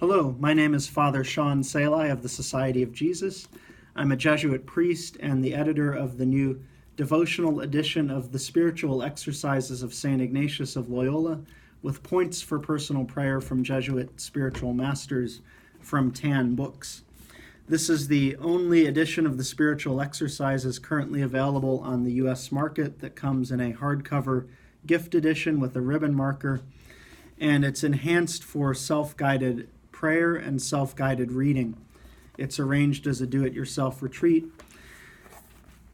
Hello, my name is Father Sean Salai of the Society of Jesus. I'm a Jesuit priest and the editor of the new devotional edition of the Spiritual Exercises of St. Ignatius of Loyola, with points for personal prayer from Jesuit spiritual masters from Tan Books. This is the only edition of the Spiritual Exercises currently available on the U.S. market that comes in a hardcover gift edition with a ribbon marker, and it's enhanced for self-guided prayer and self-guided reading. It's arranged as a do-it-yourself retreat.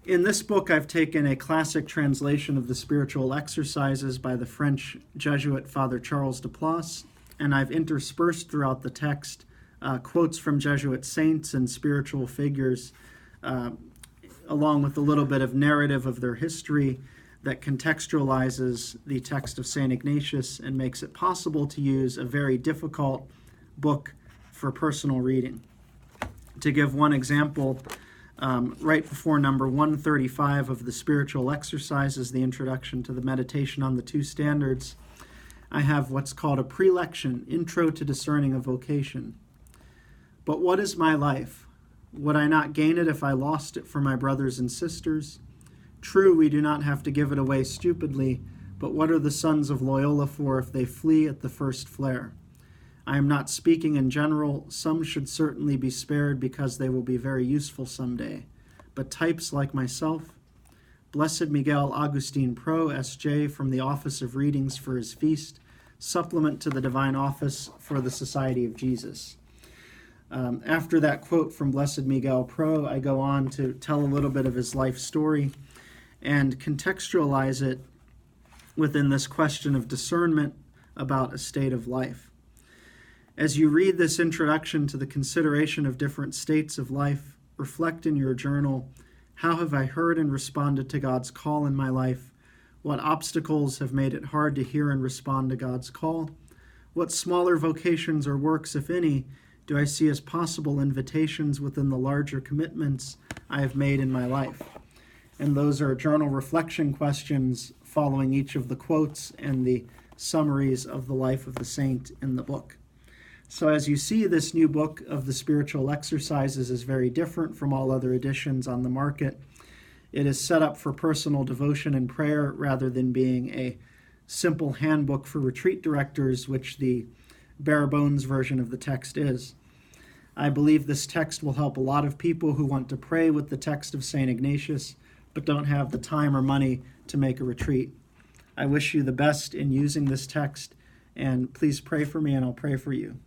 In this book, I've taken a classic translation of the Spiritual Exercises by the French Jesuit Father Charles de Plas, and I've interspersed throughout the text quotes from Jesuit saints and spiritual figures, along with a little bit of narrative of their history that contextualizes the text of St. Ignatius and makes it possible to use a very difficult book for personal reading. To give one example, right before number 135 of the Spiritual Exercises, the introduction to the meditation on the two standards, I have what's called a prelection, Intro to Discerning a Vocation. But what is my life? Would I not gain it if I lost it for my brothers and sisters? True, we do not have to give it away stupidly, but what are the sons of Loyola for if they flee at the first flare? I am not speaking in general. Some should certainly be spared because they will be very useful someday. But types like myself, Blessed Miguel Agustin Pro, S.J., from the Office of Readings for his feast, supplement to the Divine Office for the Society of Jesus. After that quote from Blessed Miguel Pro, I go on to tell a little bit of his life story and contextualize it within this question of discernment about a state of life. As you read this introduction to the consideration of different states of life, reflect in your journal, how have I heard and responded to God's call in my life? What obstacles have made it hard to hear and respond to God's call? What smaller vocations or works, if any, do I see as possible invitations within the larger commitments I have made in my life? And those are journal reflection questions following each of the quotes and the summaries of the life of the saint in the book. So as you see, this new book of the Spiritual Exercises is very different from all other editions on the market. It is set up for personal devotion and prayer rather than being a simple handbook for retreat directors, which the bare bones version of the text is. I believe this text will help a lot of people who want to pray with the text of St. Ignatius, but don't have the time or money to make a retreat. I wish you the best in using this text, and please pray for me and I'll pray for you.